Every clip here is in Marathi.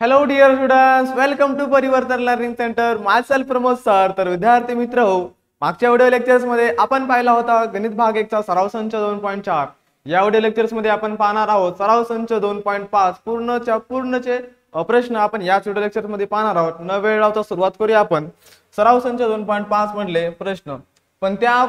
Hello dear students, welcome to Parivartan learning centre. Myself Pramod sir. तर विद्यार्थी मित्र हो, मागच्या व्हिडिओ लेक्चर्स मध्ये आपण पाहिला होता गणित भाग 1 चा सराव संच 2.4. या व्हिडिओ लेक्चर्स मध्ये आपण पाहणार आहोत सराव संच 2.5 पूर्णचे प्रश्न. आपण याच व्हिडिओ लेक्चर मध्ये पाहणार आहोत. न वेळ लावता सुरुवात करूया आपण. सराव संच 2.5 मधले प्रश्न. पण त्या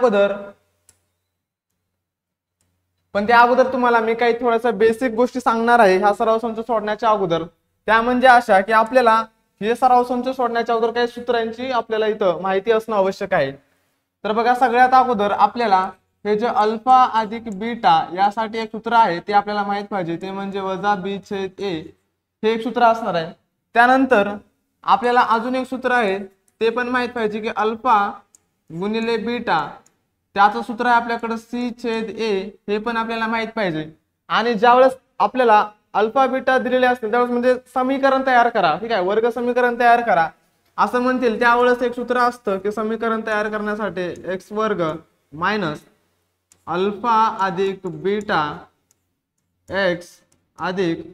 अगोदर तुम्हाला मी काही थोड्याशा बेसिक गोष्टी सांगणार आहे ह्या सराव संच सोडण्याच्या अगोदर. त्या म्हणजे अशा की आपल्याला हे सराव संच सोडण्याच्या अगोदर काही सूत्रांची आपल्याला इथं माहिती असणं आवश्यक आहे. तर बघा, सगळ्यात अगोदर आपल्याला हे जे अल्फा अधिक बीटा यासाठी एक सूत्र आहे ते आपल्याला माहित पाहिजे. ते म्हणजे वजा बी छेद ए हे एक सूत्र असणार आहे. त्यानंतर आपल्याला अजून एक सूत्र आहे ते पण माहित पाहिजे की अल्फा गुणिले बीटा त्याचं सूत्र आहे आपल्याकडे सी छेद ए. हे पण आपल्याला माहित पाहिजे. आणि ज्यावेळेस आपल्याला अल्फा बीटा दिलेले असतील त्यावेळेस म्हणजे समीकरण तयार करा, ठीक आहे, वर्ग समीकरण तयार करा असं म्हणतील त्यावेळेस एक सूत्र असतं की समीकरण तयार करण्यासाठी एक्स वर्ग मायनस अल्फा अधिक बीटा एक्स अधिक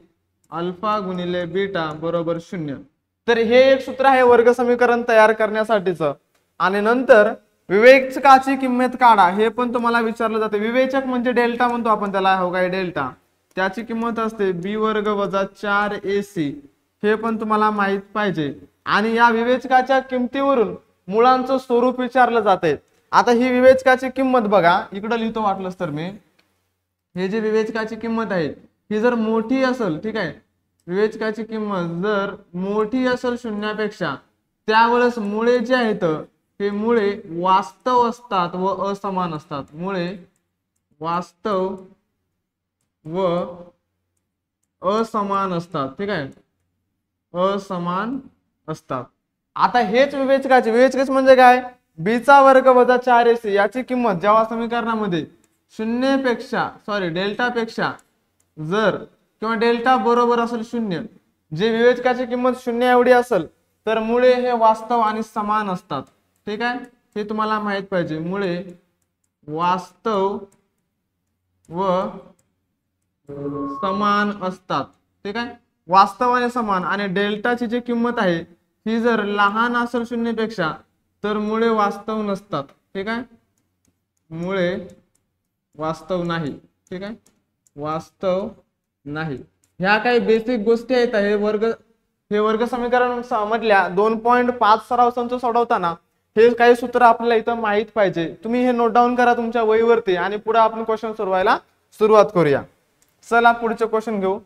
अल्फा गुणिले बीटा बरोबर 0. तर हे एक सूत्र आहे वर्ग समीकरण तयार करण्यासाठीचं. आणि नंतर विवेचकाची किंमत काढा हे पण तुम्हाला विचारलं जाते. विवेचक म्हणजे डेल्टा म्हणतो आपण त्याला, हो काय, डेल्टा. त्याची किंमत असते बी वर्ग वजा 4ac. हे पण तुम्हाला माहित पाहिजे. आणि या विवेचकाच्या किमतीवरून मुळांचं स्वरूप विचारलं जाते. आता ही विवेचकाची किंमत बघा, इकडे लिहितो वाटलंच तर मी. हे जे विवेचकाची किंमत आहे ही जर मोठी असेल, ठीक आहे, विवेचकाची किंमत जर मोठी असेल शून्यापेक्षा त्यावेळेस मुळे जे आहेत हे मुळे वास्तव असतात व असमान असतात. मुळे वास्तव व असमान असतात, ठीक आहे, असमान असतात. आता हेच विवेचकाचे म्हणजे काय, बी चा वर्ग वजा 4ac याची किंमत जेव्हा समीकरणामध्ये डेल्टा पेक्षा जर किंवा डेल्टा बरोबर असेल 0, जे विवेचकाची किंमत 0 एवढी असेल तर मुळे हे वास्तव आणि समान असतात. ठीक आहे, हे तुम्हाला माहित पाहिजे. मुळे वास्तव व समान असतात, ठीक आहे, वास्तव आणि समान. आणि डेल्टाची जी किंमत आहे ही जर लहान असेल 0 पेक्षा तर मुळे वास्तव नसतात. ठीक आहे, मुळे वास्तव नाही, ठीक आहे, वास्तव नाही. ह्या काही बेसिक गोष्टी आहेत. हे वर्ग समीकरण मधल्या 2.5 सराव संच सोडवताना हे काही सूत्र आपल्याला इथं माहित पाहिजे. तुम्ही हे नोट डाऊन करा तुमच्या वहीवरती आणि पुढे आपण क्वेश्चन सोडवायला सुरुवात करूया. चला पुढचे क्वेश्चन घेऊ.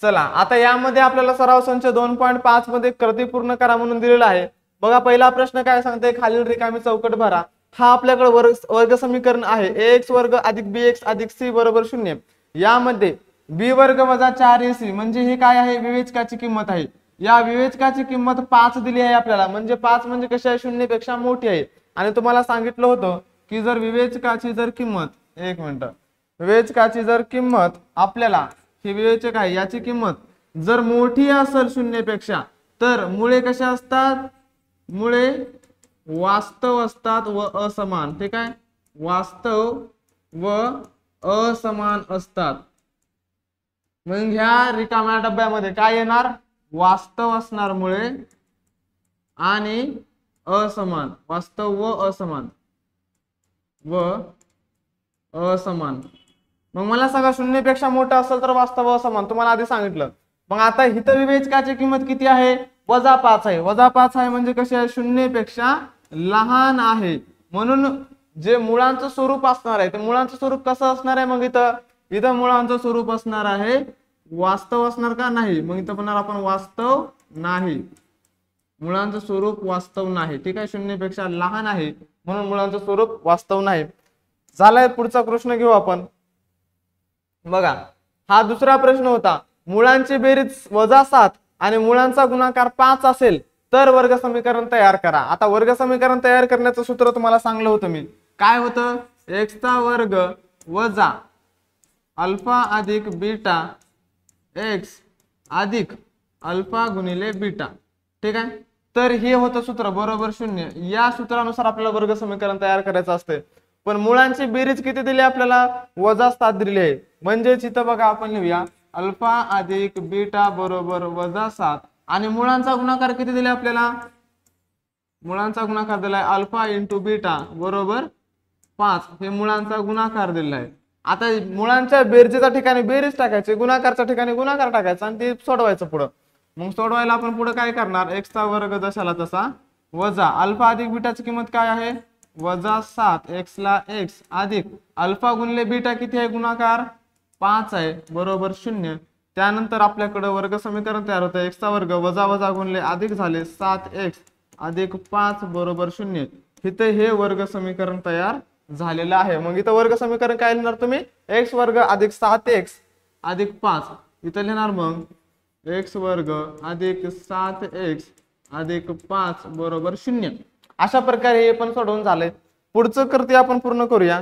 चला, आता यामध्ये आपल्याला सराव संच 2.5 मध्ये कृती पूर्ण करा म्हणून दिलेला आहे. बघा, पहिला प्रश्न काय सांगते, खालील रिकामी चौकट भरा. हा आपल्याकडे वर्ग समीकरण आहे ax वर्ग अधिक bx अधिक c बरोबर 0. यामध्ये b वर्ग वजा 4ac म्हणजे हे काय आहे, विवेचकाची किंमत आहे. या विवेचकाची किंमत 5 दिली आहे आपल्याला. म्हणजे 5 म्हणजे कशी आहे, 0 पेक्षा मोठी आहे. आणि तुम्हाला सांगितलं होतं की जर विवेचकाची जर किंमत, एक मिनिट, विवेचकाची जर किंमत आपल्याला, हे विवेचक आहे याची किंमत जर मोठी असेल 0 पेक्षा तर मुळे कशा असतात, मुळे वास्तव असतात व असमान. ठीक आहे, वास्तव व असमान असतात. मग ह्या रिकाम्या डब्यामध्ये काय येणार, वास्तव असणार मुळे आणि असमान, वास्तव व असमान मग मला सांगा 0 पेक्षा मोठा असेल तर वास्तव व असमान तुम्हाला आधी सांगितलं. मग आता इथं विवेचकाची किंमत किती आहे, वजा 5 आहे. वजा 5 आहे म्हणजे कशी आहे, 0 पेक्षा लहान आहे. म्हणून जे मुळांचं स्वरूप असणार आहे ते मुळांचं स्वरूप कसं असणार आहे, मग इथं मुळांचं स्वरूप असणार आहे वास्तव असणार का नाही, मग इथं पण आपण वास्तव नाही, मुळांचं स्वरूप वास्तव नाही. ठीक आहे, 0 पेक्षा लहान आहे म्हणून मुळांचं स्वरूप वास्तव नाही. झालाय, पुढचा प्रश्न घेऊ आपण. बघा, हा दुसरा प्रश्न होता. मुळांची बेरीज वजा 7 आणि मुळांचा गुणाकार 5 असेल तर वर्ग समीकरण तयार करा. आता वर्ग समीकरण तयार करण्याचं सूत्र तुम्हाला सांगलं होतं मी. काय होतं, x चा वर्ग वजा अल्फा अधिक बीटा x अधिक अल्फा गुणिले बीटा. ठीक आहे, तर हे होतं सूत्र बरोबर 0. या सूत्रानुसार आपल्याला वर्ग समीकरण तयार करायचं असते. पण मुळांची बेरीज किती दिली आपल्याला, वजा 7 दिली आहे. म्हणजे इथं बघा आपण लिहूया अल्फा अधिक बीटा बरोबर -7 आणि मुळांचा गुणाकार किती दिलाय आपल्याला? मुळांचा गुणाकार दिलाय अल्फा इंटू बीटा बरोबर 5 हे मुळांचा गुणाकार दिलेला आहे। आता मुळांच्या बेरजेच्या ठिकाणी बेरीज टाकायची, गुणाकारच्या ठिकाणी गुणाकार टाकायचा आणि ते सोडवायचं पुढं। मग सोडवायला आपण पुढे काय करणार, x चा वर्ग जशाला तसा वजा अल्फा अधिक बीटाची किंमत काय आहे -7 x ला x अधिक अल्फा गुणिले बीटा किती आहे गुणाकार 5 आहे बरोबर 0। त्यानंतर आपल्याकडे वर्ग समीकरण तयार होतं x चा वर्ग वजा वजा गुणिले अधिक झाले 7x अधिक 5 बरोबर 0। इथे हे वर्ग समीकरण तयार झालेलं आहे। मग इथं वर्ग समीकरण काय लिहिणार तुम्ही x वर्ग अधिक 7x अधिक 5 इथं लिहिणार मग x वर्ग अधिक 7x अधिक 5 बरोबर 0। अशा प्रकारे हे पण सोडवून झाले। पुढचं कृती आपण पूर्ण करूया।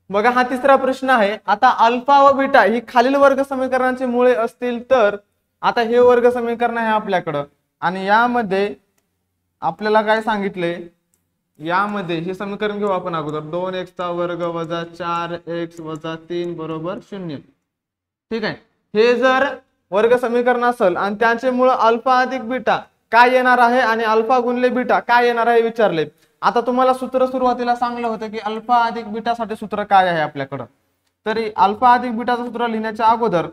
बघा हा तिसरा प्रश्न आहे। आता अल्फा व बीटा ही खालील वर्ग समीकरणांची मुळे असतील तर, आता हे वर्ग समीकरण आहे आपल्याकडं आणि यामध्ये आपल्याला काय सांगितले, यामध्ये हे समीकरण घेऊ आपण अगोदर 2x चा वर्ग वजा 4x वजा 3 बरोबर 0। ठीक आहे, हे जर वर्ग समीकरण असेल आणि त्यांचे मूळ अल्फा अधिक बीटा काय येणार आहे आणि अल्फा गुणिले बीटा काय येणार आहे विचारले। आता तुम्हाला सूत्र सुरुवातीला सांगलं होतं की अल्फा अधिक बीटा साठी सूत्र काय आहे आपल्याकडं, तरी अल्फा अधिक बीटाचं सूत्र लिहिण्याच्या अगोदर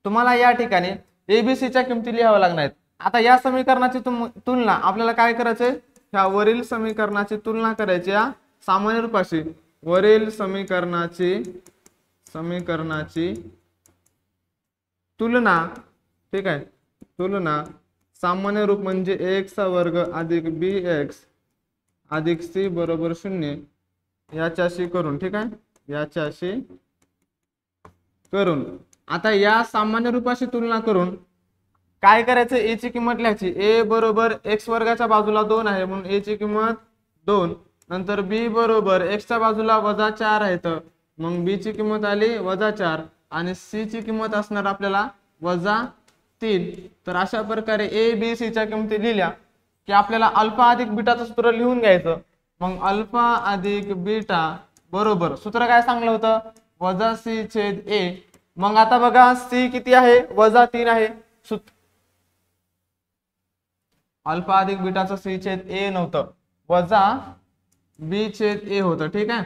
तुम्हाला या ठिकाणी एबीसी च्या किमती लिहाव्या लागणार आहेत। आता या समीकरणाची तुलना आपल्याला काय करायचंय, ह्या वरील समीकरणाची तुलना करायची या सामान्य रूपाशी। वरील समीकरणाची तुलना, ठीक आहे, तुलना सामान्य रूप म्हणजे x चा वर्ग अधिक bx अधिक c बरोबर 0 याच्याशी करून, ठीक आहे, याच्याशी करून आता या सामान्य रूपाशी तुलना करून काय करायचं, a ची किंमत लिहायची। a बरोबर x वर्गाच्या बाजूला 2 आहे म्हणून a ची किंमत 2, नंतर b बरोबर x च्या बाजूला वजा 4 आहे तर मग b ची किंमत आली वजा 4 आणि c ची किंमत असणार आपल्याला वजा 3। तर अशा प्रकारे a b c च्या किमती लिहिल्या की आपल्याला अल्फा अधिक बीटाचं सूत्र लिहून घ्यायचं। मग अल्फा अधिक बीटा बरोबर सूत्र काय सांगलं होतं वजा c छेद a। मग आता बघा c किती आहे वजा 3 आहे, अल्फा अधिक बीटाचं c छेद a नव्हतं वजा b छेद a होतं। ठीक आहे,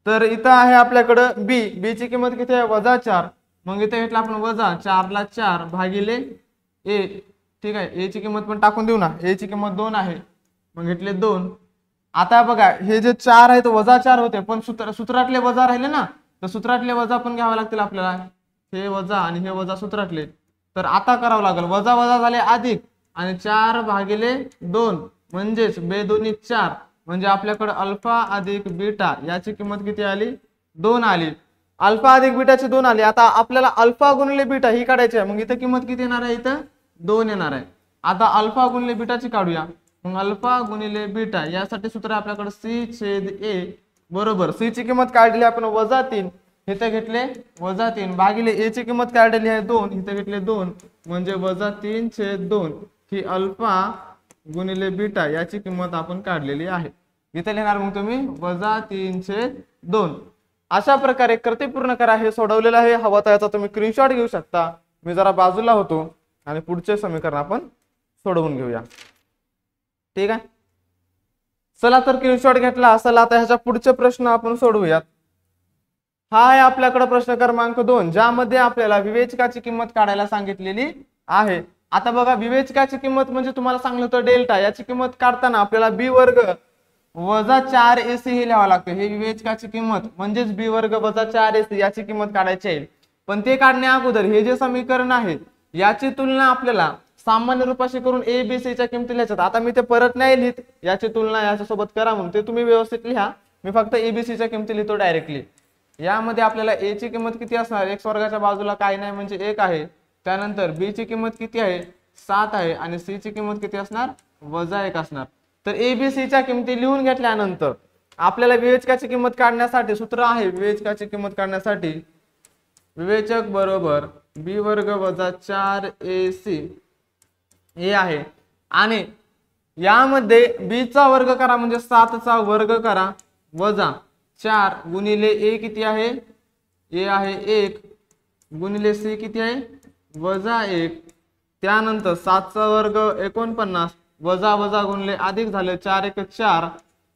तर इथं आहे आपल्याकडं b ची किंमत किती आहे वजा 4, मग इथे घेतलं आपण वजा 4 ला 4 भागिले a। ठीक आहे, a ची किंमत पण टाकून देऊ ना, a ची किंमत 2 आहे मग घेतले 2। आता बघा हे जे 4 आहे तो वजा 4 होते पण सूत्रातले वजा राहिले ना, तर सूत्रातले वजा पण घ्यावे लागतील आपल्याला, हे वजा आणि हे वजा सूत्रातले। तर आता करावं लागेल वजा वजा झाले अधिक आणि 4 भागिले 2 म्हणजेच बेदोनी 4 म्हणजे आपल्याकडे अल्फा अधिक बीटा याची किंमत किती आली 2 आली। अल्फा अधिक बीटाची 2 आली। आता आपल्याला अल्फा गुणिले बीटा ही काढायची आहे, मग इथं किंमत किती येणार आहे इथं 2 येणार आहे। आता अल्फा गुणिले बीटाची काढूया, मग अल्फा गुणिले बीटा यासाठी सूत्र आपल्याकडे c छेद a बरोबर c ची किंमत काढली आपण वजा 3 इथे घेतले वजा 3 भागिले a ची किंमत काढली आहे 2 इथे घेतले 2 म्हणजे वजा 3 छेद 2 ही अल्फा गुणिले बीटा याची किंमत आपण काढलेली आहे। इथे लिहिणार मग तुम्ही वजा 3 छेद 2। अशा प्रकारे कृती पूर्ण करा। हे सोडवलेलं आहे, हवा तर याचा तुम्ही स्क्रीनशॉट घेऊ शकता। मी जरा बाजूला होतो आणि पुढचे समीकरण आपण सोडवून घेऊया। ठीक आहे, चला तर स्क्रीनशॉट घेतला असेल। आता ह्याच्या पुढचे प्रश्न आपण सोडवूयात। हा आहे आपल्याकडे प्रश्न क्रमांक 2 ज्यामध्ये आपल्याला विवेचकाची किंमत काढायला सांगितलेली आहे। आता बघा विवेचकाची किंमत म्हणजे तुम्हाला सांगितलं होतं डेल्टा, याची किंमत काढताना आपल्याला b वर्ग वजा 4ac हे लिहावं लागतं। हे विवेचकाची किंमत म्हणजेच b वर्ग वजा 4ac याची किंमत काढायची आहे। पण ते काढण्या अगोदर हे जे समीकरण आहे याची तुलना आपल्याला सामान्य रूपाशी करून a b c च्या किमती लिहायच्यात। आता मी ते परत नाही लिहित, याची तुलना याच्या सोबत करा म्हणून ते तुम्ही व्यवस्थित लिहा। मी फक्त a b c च्या किमती लिहितो डायरेक्टली। यामध्ये आपल्याला a ची किंमत किती असणार, x वर्गाच्या बाजूला काही नाही म्हणजे 1 आहे। त्यानंतर b ची किंमत किती आहे 7 आहे आणि c ची किंमत किती असणार वजा 1 असणार। तर a b c च्या किमती लिहून घेतल्यानंतर आपल्याला विवेचकाची किंमत काढण्यासाठी सूत्र आहे, विवेचकाची किंमत काढण्यासाठी विवेचक बरोबर b वर्ग वजा 4ac हे आहे आणि यामध्ये b चा वर्ग करा म्हणजे 7 चा वर्ग करा वजा 4 गुणिले a किती आहे a आहे 1 गुणिले सी किती आहे -1, त्यानंतर 7चा वर्ग 49 वजा वजा गुणले अधिक झाले 4 × 1 = 4,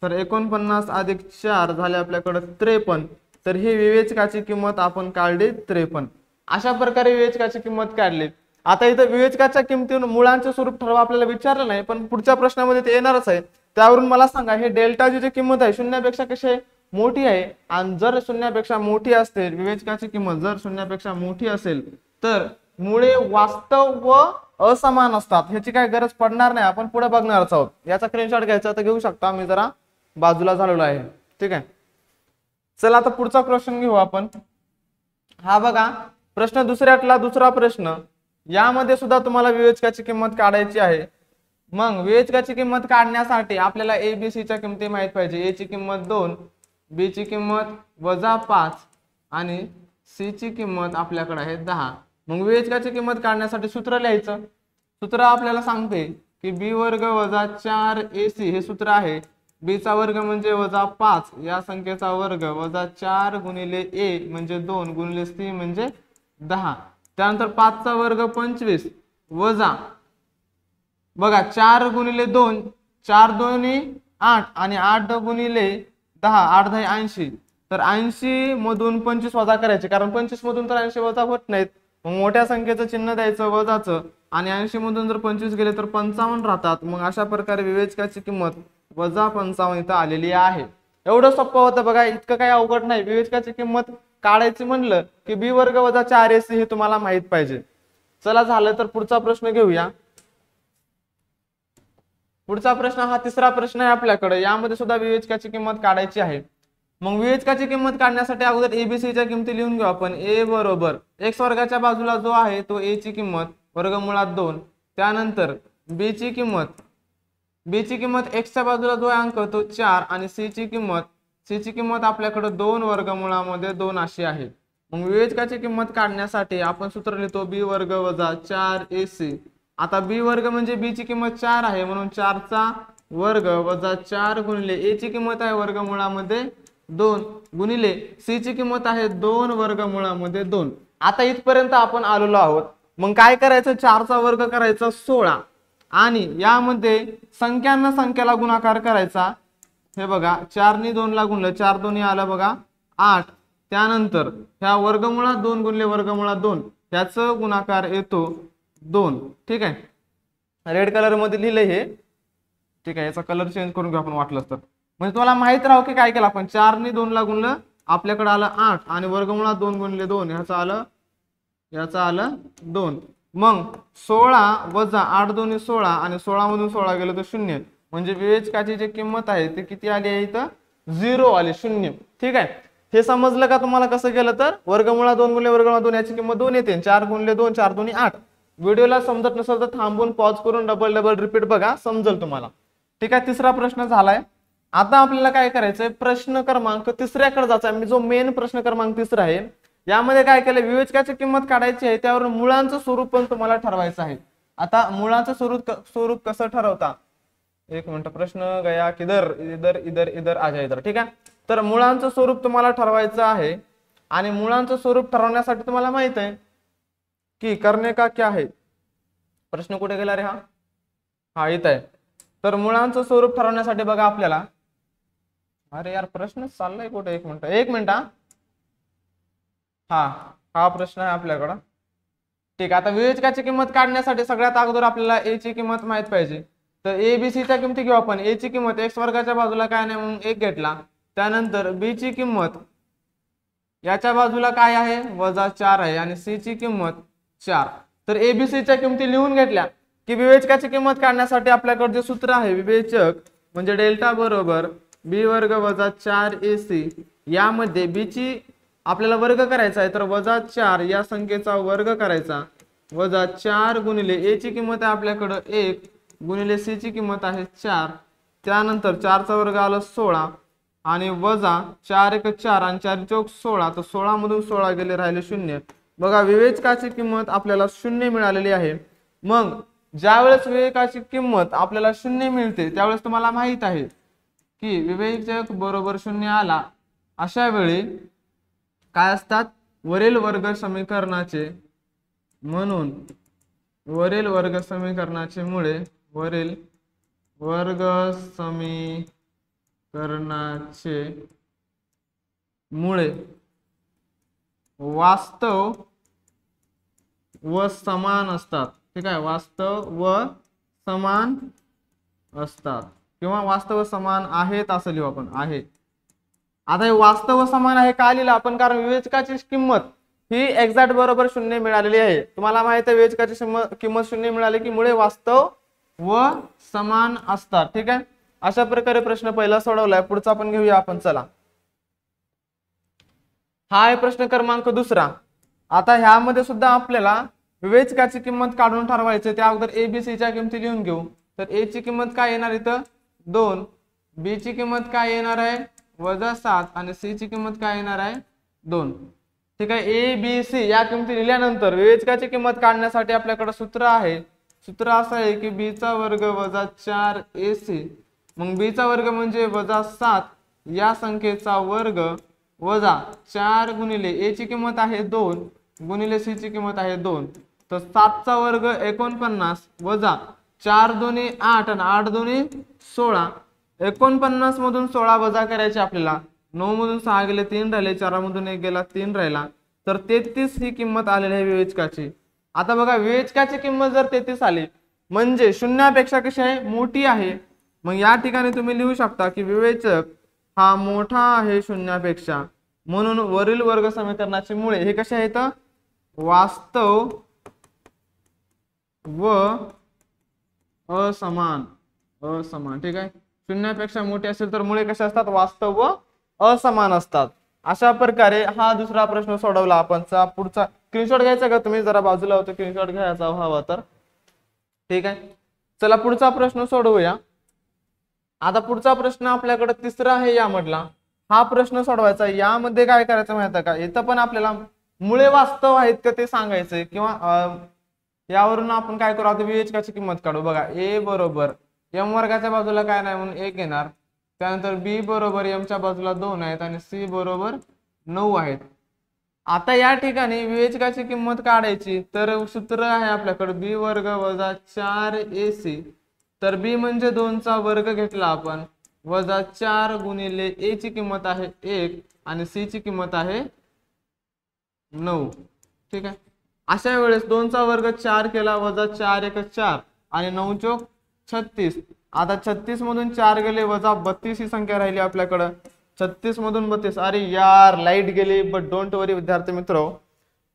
तर 49 अधिक 4 झाले आपल्याकडे 53. तर ही विवेचकाची किंमत आपण काढली 53. अशा प्रकारे विवेचकाची किंमत काढली. आता इथं विवेचकाच्या किमतीवरून मुळांचे स्वरूप ठरवा आपल्याला विचारलं नाही, पण पुढच्या प्रश्नामध्ये ते येणारच आहे. त्यावरून मला सांगा हे डेल्टाची जी किंमत आहे शून्यापेक्षा कशी आहे मोठी आहे, आणि जर शून्यापेक्षा मोठी असेल विवेचकाची किंमत जर शून्यापेक्षा मोठी असेल तर मुळे वास्तव व असमान असतात, ह्याची काय गरज पडणार नाही, आपण पुढे बघणारच आहोत. याचा स्क्रीनशॉट घ्यायचा तर घेऊ शकता, मी जरा बाजूला झालेलो आहे. ठीक आहे, चला आता पुढचा प्रश्न घेऊ आपण. हा बघा प्रश्न दुसऱ्यातला दुसरा प्रश्न. यामध्ये सुद्धा तुम्हाला विवेचकाची किंमत काढायची आहे. मग विवेचकाची किंमत काढण्यासाठी आपल्याला ए बी सी च्या किमती माहित पाहिजे. ए ची किंमत 2, बी ची किंमत -5 आणि सी ची किंमत आपल्याकडे आहे 10. मग विवेचकाची किंमत काढण्यासाठी सूत्र लिहायचं. सूत्र आपल्याला सांगते की b वर्ग वजा 4ac हे सूत्र आहे. b चा वर्ग म्हणजे -5 या संख्येचा वर्ग वजा 4 गुणिले a म्हणजे 2 गुणिले c म्हणजे 10. त्यानंतर 5 चा वर्ग 25 वजा बघा 4 गुणिले 2 4 दोन्ही 8 आणि 8 गुणिले 10 8 10 80. तर 80 मधून 25 वजा करायचे, कारण 25 मधून तर 80 वजा होत नाहीत. मग मोठ्या संख्येचं चिन्ह द्यायचं वजाचं, आणि 80 मधून जर 25 गेले तर 55 राहतात. मग अशा प्रकारे विवेचकाची किंमत -55 इथं आलेली आहे. एवढं सोपं होतं बघा, इतकं काही अवघड नाही. विवेचकाची किंमत काढायची म्हणलं की b वर्ग वजा 4ac हे तुम्हाला माहित पाहिजे. चला झालं तर पुढचा प्रश्न घेऊया. पुढचा प्रश्न हा तिसरा प्रश्न आहे आपल्याकडे. यामध्ये सुद्धा विवेचकाची किंमत काढायची आहे. मग विवेचकाची किंमत काढण्यासाठी अगोदर एबीसी च्या किमती लिहून घेऊ आपण. a बरोबर x वर्गाच्या बाजूला जो आहे तो a ची किंमत वर्गमुळात 2, त्यानंतर b ची किंमत x च्या बाजूला जो अंक तो 4 आणि c ची किंमत आपल्याकडे 2 वर्गमुळामध्ये 2 अशी आहे. मग विवेचकाची किंमत काढण्यासाठी आपण सूत्र लिहितो b वर्ग वजा 4ac. आता b वर्ग म्हणजे b ची किंमत 4 आहे म्हणून 4 चा वर्ग वजा 4 गुणिले a ची किंमत आहे वर्गमुळामध्ये 2 गुणिले c ची किंमत आहे 2 वर्गमुळामध्ये 2. आता इथपर्यंत आपण आलेलो आहोत. मग काय करायचं, 4 चा वर्ग करायचा 16 आणि यामध्ये संख्यांना संख्याला गुणाकार करायचा. हे बघा 4 ने 2 ला गुणलं 4 दोन्ही आलं बघा 8. त्यानंतर ह्या वर्गमुळात 2 गुणले वर्गमुळात 2 ह्याचं गुणाकार येतो 2. ठीक आहे, रेड कलर मध्ये लिहिले हे. ठीक आहे, याचा कलर चेंज करून घेऊ आपण वाटलं तर. म्हणजे तुम्हाला माहित राहो की काय केलं आपण, 4 ने 2 ला गुणलं आपल्याकडे आलं 8 आणि वर्गमुळात 2 गुणले 2 ह्याचं आलं 2. मग 16 वजा 8 दोन्ही 16 आणि 16 मधून 16 गेलं तर 0. म्हणजे विवेचकाची जी किंमत आहे ती किती आली आहे इथं 0 आली 0. ठीक आहे, हे समजलं का तुम्हाला कसं केलं तर वर्गमुळात 2 गुणले वर्गमुळात 2 याची किंमत 2 येते. 4 गुणले 2 4 दोन्ही 8. व्हिडिओला समजत नसेल तर थांबून पॉज करून डबल रिपीट बघा, समजेल तुम्हाला. ठीक आहे, तिसरा प्रश्न झालाय. आता आपल्याला काय करायचंय, प्रश्न क्रमांक तिसऱ्याकडे जायचं. मी जो मेन प्रश्न क्रमांक तिसरा आहे यामध्ये काय केलं, विवेचकाची किंमत काढायची आहे, त्यावर मुळांचं स्वरूप पण तुम्हाला ठरवायचं आहे. आता मुळांचं स्वरूप कसं ठरवता, एक मिनिट, प्रश्न गया किधर, इधर इधर इधर आजा इधर. ठीक आहे, तर मुळांचं स्वरूप तुम्हाला ठरवायचं आहे. आणि मुळांचं स्वरूप ठरवण्यासाठी तुम्हाला माहित आहे की करणे का क्या है. प्रश्न कुठे गेला रे, हा इथं आहे. तर मुळांचं स्वरूप ठरवण्यासाठी बघा आपल्याला, अरे यार प्रश्न चाललाय कुठे, एक मिनिट हा प्रश्न आहे आपल्याकडं. ठीक आहे, आता विवेचकाची किंमत काढण्यासाठी सगळ्यात अगोदर आपल्याला a ची किंमत माहित पाहिजे. तर a b c च्या किमती घेऊ आपण. a ची किंमत x वर्गाच्या बाजूला काय नाही म्हणून 1 घेतला. त्यानंतर b ची किंमत याच्या बाजूला काय आहे -4 आहे आणि c ची किंमत 4. तर a b c च्या किमती लिहून घेतल्या की विवेचकाची किंमत काढण्यासाठी आपल्याकडे जे सूत्र आहे विवेचक म्हणजे डेल्टा बरोबर b वर्ग वजा 4ac. यामध्ये b ची आपल्याला वर्ग करायचा आहे तर -4 या संख्येचा वर्ग करायचा वजा 4 गुणिले a ची किंमत आहे आपल्याकडे 1 गुणिले c ची किंमत आहे 4. त्यानंतर 4 चा वर्ग आला 16 आणि वजा 4 × 4 आणि 4 × 16. तर 16 मधून 16 गेले राहिले 0. बघा विवेचकाची किंमत आपल्याला 0 मिळालेली आहे. मग ज्यावेळेस विवेचकाची किंमत आपल्याला 0 मिळते त्यावेळेस तुम्हाला माहित आहे की विवेचक बरोबर 0 आला, अशा वेळी काय असतात वरील वर्ग समीकरणाचे म्हणून वरील वर्ग समीकरणाचे मुळे वरील वर्ग समीकरणाचे मुळे वास्तव व समान असतात। ठीक आहे, वास्तव व समान असतात किंवा वास्तव समान आहेत असं लिहू आपण आहे। आता हे वास्तव समान आहे का लिहिलं आपण, कारण विवेचकाची किंमत ही एक्झॅक्ट बरोबर 0 मिळालेली आहे। तुम्हाला माहित आहे विवेचकाची किंमत 0 मिळाली की मुळे वास्तव व समान असतात। ठीक आहे, अशा प्रकारे प्रश्न पहिला सोडवलाय। पुढचा पण घेऊया आपण, चला। हा आहे प्रश्न क्रमांक दुसरा। आता ह्यामध्ये सुद्धा आपल्याला विवेचकाची किंमत काढून ठरवायची, त्या अगोदर ए बी सी च्या किमती लिहून घेऊ। तर ए ची किंमत काय येणार इथं 2, बी ची किंमत काय येणार आहे -7 आणि सी ची किंमत काय येणार आहे 2। ठीक आहे, ए बी सी या किमती लिहिल्यानंतर विवेचकाची किंमत काढण्यासाठी आपल्याकडे सूत्र आहे। सूत्र असं आहे की b चा वर्ग वजा 4ac, मग b चा वर्ग म्हणजे -7 या संख्येचा वर्ग वजा 4 गुणिले a ची किंमत आहे 2 गुणिले c ची किंमत आहे 2, तर 7 चा वर्ग 49 वजा 4 दोन्ही 8 आणि 8 दोन्ही 16, 49 मधून 16 वजा करायचे आपल्याला, 9 मधून 6 गेले 3 राहिले, 4 मधून 1 गेला 3 राहिला, तर 33 ही किंमत आलेली आहे विवेचकाची। आता बघा विवेचकाची किंमत जर 33 आली म्हणजे शून्यापेक्षा कशी आहे मोठी आहे, मग या ठिकाणी तुम्ही लिहू शकता की विवेचक हा मोठा आहे शून्यापेक्षा, म्हणून वरील वर्ग समीकरणाची मुळे हे कसे आहेत वास्तव व असमान। ठीक आहे, शून्यापेक्षा मोठे असेल तर मुळे कसे असतात वास्तव व असमान असतात। अशा प्रकारे हा दुसरा प्रश्न सोडवला आपण। पुढचा स्क्रीनशॉट घ्यायचा का तुम्ही, जरा बाजूला होतं स्क्रीनशॉट घ्यायचा हवा तर। ठीक आहे, चला पुढचा प्रश्न सोडवूया। आता पुढचा प्रश्न आपल्याकडे तिसरा आहे यामधला, हा प्रश्न सोडवायचा। यामध्ये काय करायचं माहिती आहे का, इथं पण आपल्याला मुळे वास्तव आहेत का ते सांगायचंय, किंवा यावरून आपण काय करू आता विवेचकाची किंमत काढू। बघा a बरोबर m वर्गाच्या बाजूला काय नाही म्हणून 1 येणार, त्यानंतर b बरोबर m च्या बाजूला 2 आहेत आणि c बरोबर 9 आहेत। आता या ठिकाणी विवेचकाची किंमत काढायची, तर सूत्र आहे आपल्याकडे b वर्ग वजा 4ac, तर b म्हणजे 2 चा वर्ग घेतला आपण वजा 4 गुणिले a ची किंमत आहे 1 आणि c ची किंमत आहे 9। ठीक आहे, अशा वेळेस 2 चा वर्ग 4 केला वजा 4 1 4 आणि 9 चौक 36, आता 36 मधून 4 गेले वजा 32 ही संख्या राहिली आपल्याकडे, 36 मधून 32, अरे यार लाईट गेली, बट डोंट वरी विद्यार्थी मित्र,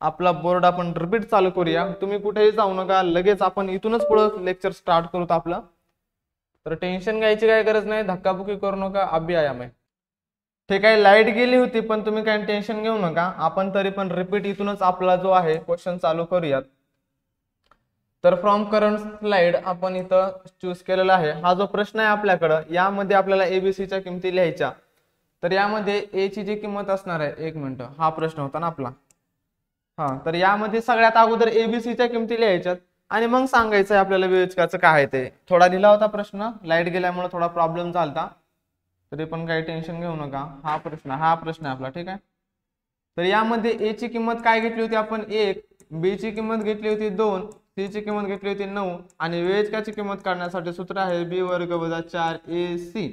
आपला बोर्ड आपण रिपीट चालू करूया। तुम्ही कुठेही जाऊ नका, लगेच आपण इथूनच पुढे लेक्चर स्टार्ट करूत आपलं, तर टेन्शन घ्यायची काय गरज नाही, धक्काबुक्की करू नका, अभि आयाम आहे। ठीक आहे, लाईट गेली होती पण तुम्ही काही टेन्शन घेऊ नका, आपण तरी पण रिपीट इथूनच आपला जो आहे क्वेश्चन चालू करूयात। तर फ्रॉम करंट स्लाइड आपण इथं चूज केलेला आहे। हा जो प्रश्न आहे आपल्याकडे, यामध्ये आपल्याला एबीसी च्या किमती लिहायच्या, तर यामध्ये ए ची जी किंमत असणार आहे, 1 मिनिट, हा प्रश्न होता ना आपला, तर यामध्ये सगळ्यात अगोदर एबीसी च्या किमती लिहायच्यात आणि मग सांगायचं आहे आपल्याला विवेचकाचं काय आहे ते। थोडा दिला होता प्रश्न, लाईट गेल्यामुळे थोडा प्रॉब्लेम झाला, तरी पण काही टेन्शन घेऊ नका, हा प्रश्न आहे आपला। ठीक आहे, तर यामध्ये ए ची किंमत काय घेतली होती आपण 1, बी ची किंमत घेतली होती 2, सी ची किंमत घेतली होती 9 आणि विवेचकाची किंमत काढण्यासाठी सूत्र आहे b वर्ग वजा 4ac,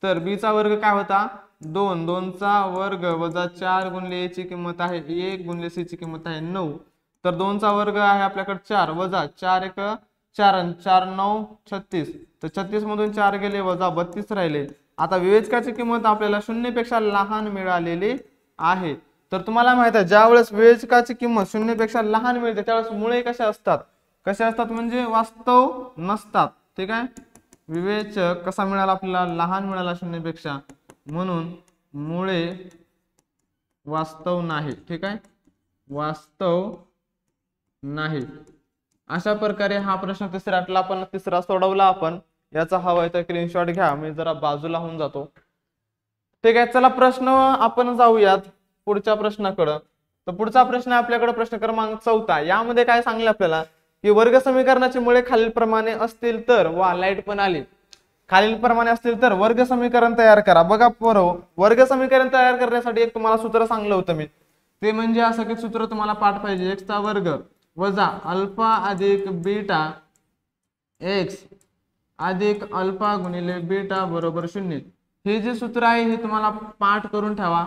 तर b चा वर्ग काय होता 2, 2 चा वर्ग वजा 4 गुणिले a ची किंमत आहे 1 गुणिले c ची किंमत आहे 9, तर 2 चा वर्ग आहे आपल्याकडे 4 वजा 4 1 4 आणि 4 9 36, तर 36 मधून 4 गेले वजा 32 राहिले। आता विवेचकाची किंमत आपल्याला 0 पेक्षा लहान मिळालेली आहे। तर तुम्हाला माहित आहे ज्यावेळेस विवेचकाची किंमत 0 पेक्षा लहान मिळते त्यावेळेस मुळे कशा असतात म्हणजे वास्तव नसतात। ठीक आहे, विवेचक कसा मिळाला आपल्याला, लहान मिळाला 0 पेक्षा, म्हणून मुळे वास्तव नाही। ठीक आहे, वास्तव नाही। अशा प्रकारे हा प्रश्न तिसरा सोडवला आपण। याचा हवा आहे तर स्क्रीनशॉट घ्या, मी जरा बाजूला होऊन जातो। ठीक आहे, चला प्रश्न आपण जाऊयात पुढच्या प्रश्नाकडे। तर पुढचा प्रश्न आपल्याकडे प्रश्न क्रमांक 4, यामध्ये काय सांगितलं आपल्याला की वर्ग समीकरणाची मुळे खालीलप्रमाणे असतील तर, वा लाईट पण आली, खालीलप्रमाणे असतील तर वर्ग समीकरण तयार करा। बघा बरोबर, वर्ग समीकरण तयार करण्यासाठी एक तुम्हाला सूत्र सांगलं होतं मी, ते म्हणजे असं की सूत्र तुम्हाला पाठ पाहिजे, x चा वर्ग वजा अल्फा अधिक बीटा x अधिक अल्फा गुणिले बीटा बरोबर 0. हे जे सूत्र आहे हे तुम्हाला पाठ करून ठेवा.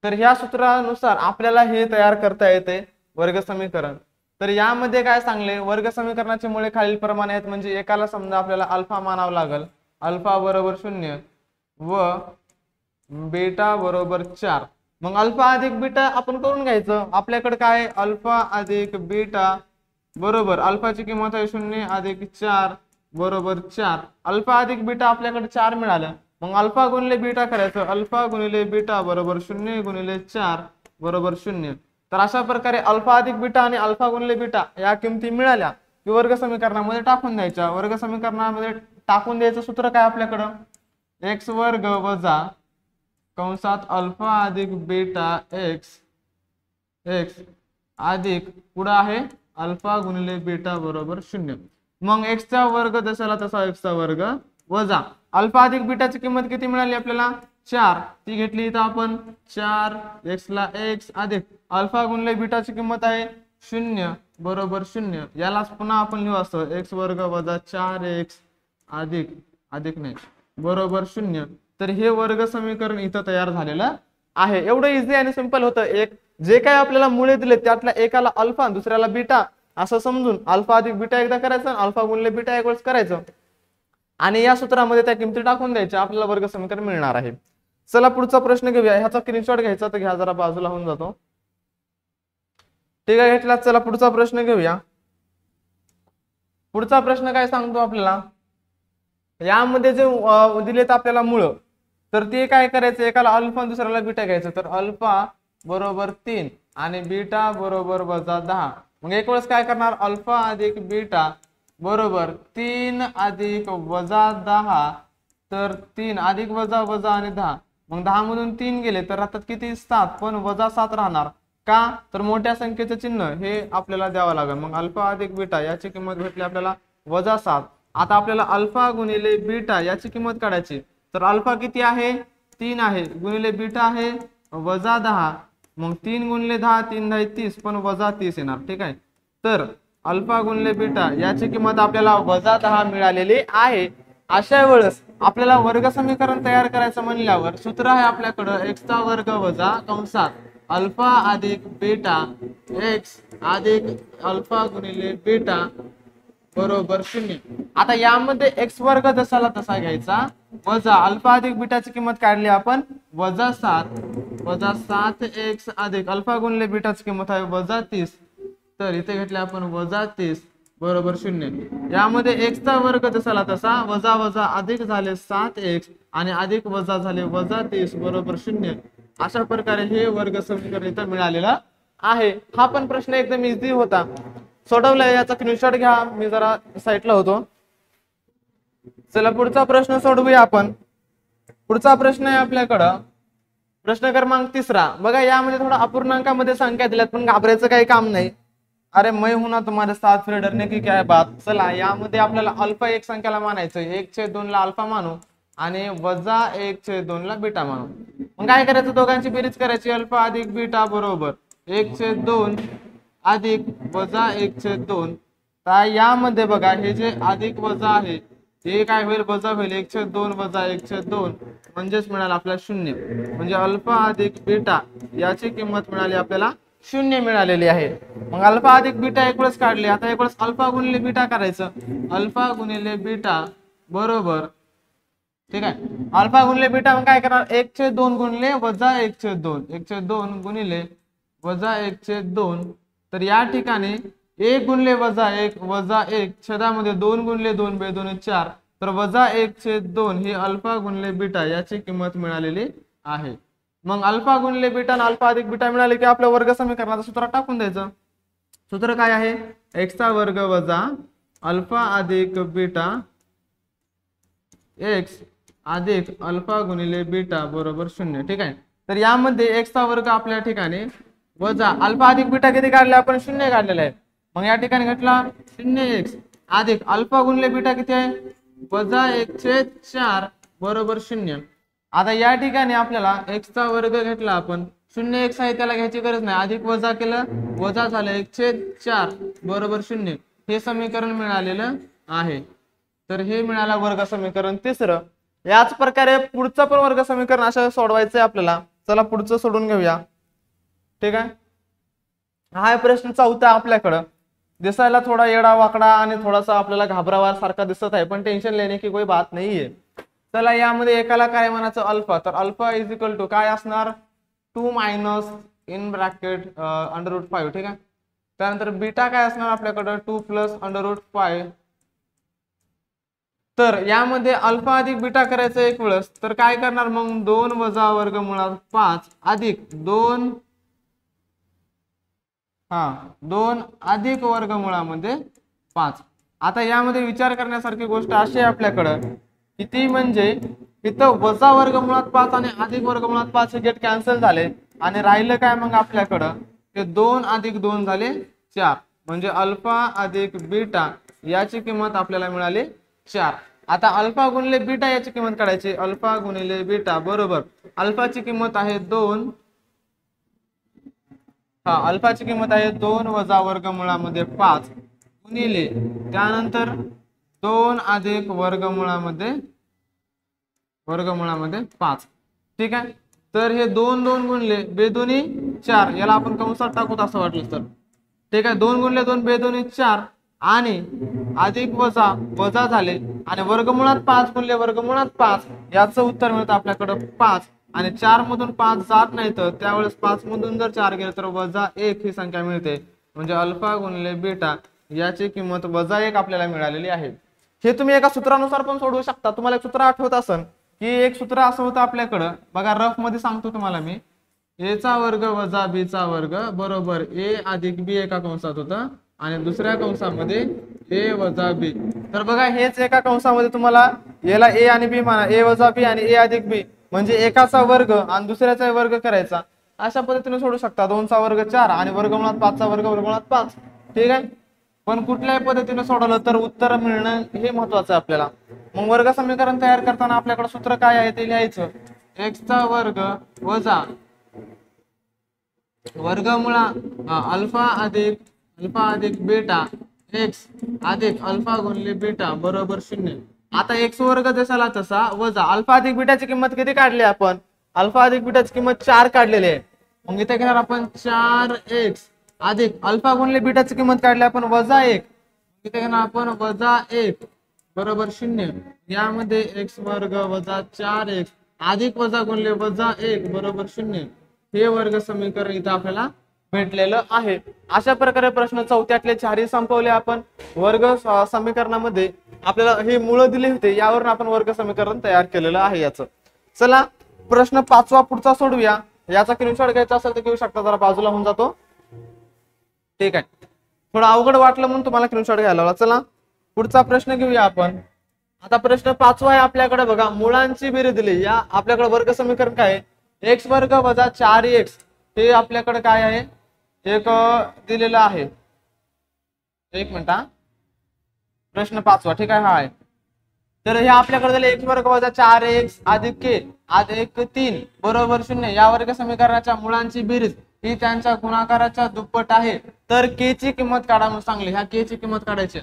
तर ह्या सूत्रानुसार आपल्याला हे तयार करता येते वर्ग समीकरण. तर यामध्ये काय सांगले, वर्ग समीकरणाचे मुळे खालील प्रमाणे आहेत. म्हणजे एकाला समजा आपल्याला अल्फा मानावं लागेल, अल्फा बरोबर 0 व बीटा बरोबर 4. मग अल्फा अधिक बीटा आपण करून घ्यायचं. आपल्याकडे काय अल्फा अधिक बीटा बरोबर अल्फाची किंमत आहे 0 अधिक 4 बरोबर 4. अल्फा अधिक बीटा आपल्याकडे 4 मिळालं. मग अल्फा गुणिले बीटा करायचं, अल्फा गुणिले बीटा बरोबर 0 गुणिले 4 बरोबर 0. तर अशा प्रकारे अल्फा अधिक बीटा आणि अल्फा गुणिले बीटा या किमती मिळाल्या की वर्ग समीकरणामध्ये टाकून द्यायच्या. वर्ग समीकरणामध्ये टाकून द्यायचं सूत्र काय आपल्याकडं, x वर्ग वजा कंसात अल्फा अधिक बीटा x अधिक पुढे आहे अल्फा गुणिले बीटा बरोबर 0. मग x चा वर्ग जसाला तसा x चा वर्ग वजा अल्फा अधिक बीटाची किंमत किती मिळाली आपल्याला 4, ती घेतली इथं आपण 4 x ला x अधिक अल्फा गुणिले बीटाची किंमत आहे 0 बरोबर 0. यालाच पुन्हा आपण लिहू असं x वर्ग वजा 4x अधिक नाही बरोबर 0. तर हे वर्ग समीकरण इथं तयार झालेलं आहे. एवढं इझी आणि सिंपल होतं. एक जे काय आपल्याला मुळे दिले त्यातल्या एकाला अल्फा दुसऱ्याला बीटा असं समजून अल्फा अधिक बीटा एकदा करायचं, अल्फा गुणिले बीटा एक वेळेस करायचं आणि या सूत्रामध्ये त्या किमती टाकून द्यायच्या, आपल्याला वर्ग समीकरण मिळणार आहे. चला पुढचा प्रश्न घेऊया. ह्याचा स्क्रीनशॉट घ्यायचा तर घ्या, जरा बाजूला होऊन जातो. ठीक आहे, घेतला. चला पुढचा प्रश्न घेऊया. पुढचा प्रश्न काय सांगतो आपल्याला, यामध्ये जे दिलेत आपल्याला मूळ, तर ते काय करायचं, एकाला अल्फा दुसऱ्याला बीटा घ्यायचं. तर अल्फा बरोबर 3 आणि बीटा बरोबर वजा 10. मग एक वेळेस काय करणार, अल्फा अधिक बीटा बरोबर 3 अधिक वजा 10. तर 3 अधिक वजा वजा आणि 10, मग 10 मधून 3 गेले तर राहतात किती 7, पण वजा 7 राहणार का, तर मोठ्या संख्येचं चिन्ह हे आपल्याला द्यावं लागेल. मग अल्फा अधिक बीटा याची किंमत भेटली आपल्याला वजा 7. आता आपल्याला अल्फा गुणिले बीटा याची किंमत काढायची. तर अल्फा किती आहे 3 आहे गुणिले बीटा आहे वजा 10. मग 3 गुणिले 10 3 10 30, पण वजा 30 येणार. ठीक आहे, तर अल्फा गुणिले बीटा याची किंमत आपल्याला वजा 10 मिळालेली आहे. अशा वेळेस आपल्याला वर्ग समीकरण तयार करायचं म्हणल्यावर सूत्र आहे आपल्याकडं x चा वर्ग वजा कंसात अल्फा अधिक बीटा x अधिक अल्फा गुणिले बीटा बरोबर 0. आता यामध्ये x वर्ग जसाला तसा घ्यायचा वजा अल्फा अधिक बीटाची किंमत काढली आपण वजा 7x अधिक अल्फा गुणिले बीटाची किंमत आहे वजा 30. तर इथे घेतले आपण वजा 30 बरोबर 0. यामध्ये x चा वर्ग जसाला तसा वजा वजा अधिक झाले 7x आणि अधिक वजा झाले वजा 30 बरोबर 0. अशा प्रकारे हे वर्ग समीकरण इथं मिळालेलं आहे. हा पण प्रश्न एकदम इझी होता, सोडवलाय. याचा स्क्रीनशॉट घ्या, मी जरा साईडला होतो. चला पुढचा प्रश्न सोडवूया आपण. पुढचा प्रश्न आहे आपल्याकडं प्रश्न क्रमांक 3. बघा, यामध्ये थोडा अपूर्णांकामध्ये संख्या दिल्यात, पण घाबरायचं काही काम नाही. अरे मैं हूं ना तुम्हारे साथ, फिर डरने की क्या बात. चला, यामध्ये आपल्याला अल्फा एक संख्याला मानायचं, 1/2 ला अल्फा मानू आणि वजा 1/2 ला बीटा मानू. मग काय करायचं, दोघांची बेरीज करायची. अल्फा अधिक बीटा बरोबर 1/2 अधिक वजा 1/2. तर यामध्ये बघा, हे जे अधिक वजा आहे हे काय होईल, वजा होईल. 1/2 वजा 1/2 म्हणजेच मिळालं आपल्याला 0. म्हणजे अल्फा अधिक बीटा याची किंमत मिळाली आपल्याला 0 मिळालेली आहे. मग अल्फा अधिक बीटा एक वेळेस काढले. आता एक वेळेस अल्फा गुणिले बीटा करायचं. अल्फा गुणिले बीटा बरोबर, ठीक आहे, अल्फा गुणिले बीटा मग काय करणार, 1/2 गुणिले वजा 1/2, 1/2 गुणिले वजा 1/2. तर या ठिकाणी 1 गुणिले वजा 1 वजा 1 छेदामध्ये 2 गुणिले 2 2 4. तर वजा 1/2 ही अल्फा गुणिले बीटा याची किंमत मिळालेली आहे. मग अल्फा गुणिले बीटा आणि अल्फा अधिक बीटा मिळाले की आपल्या वर्ग समीकरणाचं सूत्र टाकून द्यायचं. सूत्र काय आहे, x चा वर्ग वजा अल्फा अधिक बीटा x अधिक अल्फा गुणिले बीटा बरोबर 0. ठीक आहे, तर यामध्ये x चा वर्ग आपल्या ठिकाणी वजा अल्फा अधिक बीटा किती काढले आपण, 0 काढलेला आहे. मग या ठिकाणी घेतला 0x अधिक अल्फा गुणिले बीटा किती आहे, वजा 1/4 बरोबर 0. आता या ठिकाणी आपल्याला x चा वर्ग घेतला आपण 0 आहे त्याला घ्यायची गरज नाही, अधिक वजा केलं वजा झालं 1/4 बरोबर 0, हे समीकरण मिळालेलं आहे. तर हे मिळालं वर्ग समीकरण तिसरं. याच प्रकारे पुढचं पण वर्ग समीकरण असं सोडवायचंय आपल्याला. चला पुढचं सोडून घेऊया. ठीक आहे, हा प्रश्न चौथा आपल्याकडं. दिसायला थोडा येडा वाकडा आणि थोडासा आपल्याला घाबरावा सारखा दिसत आहे, पण टेन्शन लेने की कोई बात नाहीये. चला यामध्ये एकाला काय म्हणायचं अल्फा, तर अल्फा इज इक्वल टू काय असणार 2 मायनस इन ब्रॅकेट √5. ठीक आहे, त्यानंतर बीटा काय असणार आपल्याकडं 2 प्लस √5. तर यामध्ये अल्फा अधिक बीटा करायचं एक वेळेस, तर काय करणार मग 2 वजा वर्गमुळात 5 अधिक 2 अधिक वर्गमुळामध्ये 5. आता यामध्ये विचार करण्यासारखी गोष्ट अशी आहे आपल्याकडं किती, म्हणजे इथं वजा वर्गमुळात 5 आणि अधिक वर्गमुळात 5 हे गेट कॅन्सल झाले आणि राहिलं काय मग आपल्याकडं ते 2 अधिक 2 झाले 4, म्हणजे अल्फा अधिक बीटा याची किंमत आपल्याला मिळाली 4. आता अल्फा गुणिले बीटा याची किंमत काढायची. अल्फा गुणिले बीटा बरोबर अल्फाची किंमत आहे 2, अल्फाची किंमत आहे 2 वजा वर्गमुळामध्ये 5 गुणिले त्यानंतर 2 अधिक वर्गमुळामध्ये 5. ठीक आहे, तर हे 2 2 गुणले बेदोनी 4, याला आपण कंसात टाकूत असं वाटलं तर. ठीक आहे, 2 गुणले 2 बेदोनी 4 आणि अधिक वजा वजा झाले आणि वर्गमुळात 5 गुणले वर्गमुळात 5, याचं उत्तर मिळतं आपल्याकडं 5. आणि 4 मधून 5 जात नाही, तर त्यावेळेस 5 मधून जर 4 गेले तर -1 ही संख्या मिळते, म्हणजे अल्फा गुणिले बीटा याची किंमत -1 आपल्याला मिळालेली आहे. हे तुम्ही एका सूत्रानुसार पण सोडवू शकता. तुम्हाला एक सूत्र आठवत असेल की एक सूत्र असं होतं आपल्याकडं बघा, रफ मध्ये सांगतो तुम्हाला मी. a चा वर्ग वजा b चा वर्ग बरोबर a अधिक b एका कंसात होतं आणि दुसऱ्या कंसामध्ये a वजा b. तर बघा हेच एका कंसामध्ये तुम्हाला याला a आणि b म्हणा, a वजा b आणि a अधिक b, म्हणजे एकाचा वर्ग आणि दुसऱ्याचा वर्ग करायचा. अशा पद्धतीने सोडू शकता. 2 चा वर्ग 4 आणि वर्गमुळात 5 चा वर्ग वर्गमुळात 5. ठीक आहे, पण कुठल्याही पद्धतीने सोडवलं तर उत्तर मिळणं हे महत्वाचं आहे आपल्याला. मग वर्ग समीकरण तयार करताना आपल्याकडे सूत्र काय आहे ते लिहायचं. x चा वर्ग वजा वर्गमुळा अल्फा अधिक बीटा x अधिक अल्फा गुणिले बीटा बरोबर 0. आता x वर्ग जसाला तसा वजा अल्फा अधिक बीटाची किंमत किती काढली आपण, अल्फा अधिक बीटाची किंमत 4 काढलेली आहे. मग इथे घेणार आपण 4x अधिक अल्फा गुणिले बीटाची किंमत काढली आपण -1, इथे घेणार आपण -1 बरोबर 0. यामध्ये x वर्ग वजा 4x अधिक वजा गुणिले -1 बरोबर 0, हे वर्ग समीकरण इथं आपल्याला भेटलेलं आहे. अशा प्रकारे प्रश्न चौथ्यातले 4ही संपवले आपण. वर्ग समीकरणामध्ये आपल्याला हे मूळ दिले होते, यावरून आपण वर्ग समीकरण तयार केलेलं आहे याचं. चला प्रश्न 5वा पुढचा सोडूया. याचा स्क्रीनशॉट घ्यायचा असेल तर घेऊ शकता, जरा बाजूला होऊन जातो. ठीक आहे, थोडं अवघड वाटलं म्हणून तुम्हाला स्क्रीनशॉट घ्यायला लावला. चला पुढचा प्रश्न घेऊया आपण. आता प्रश्न 5वा आहे आपल्याकडे बघा, मुळांची बेरीज दिली. या आपल्याकडे वर्ग समीकरण काय आहे, x वर्ग वजा 4x हे आपल्याकडे काय आहे एक दिलेलं आहे. एक मिनिट, प्रश्न 5वा. ठीक आहे, हा आहे. तर हे आपल्याकडे दिले x वर्ग वजा 4x अधिक k अधिक 3 बरोबर 0. या वर्ग समीकरणाच्या मुळांची बेरीज ही त्यांच्या गुणाकाराच्या दुप्पट आहे. तर k ची किंमत काढा म्हणून सांगली. ह्या k ची किंमत काढायची.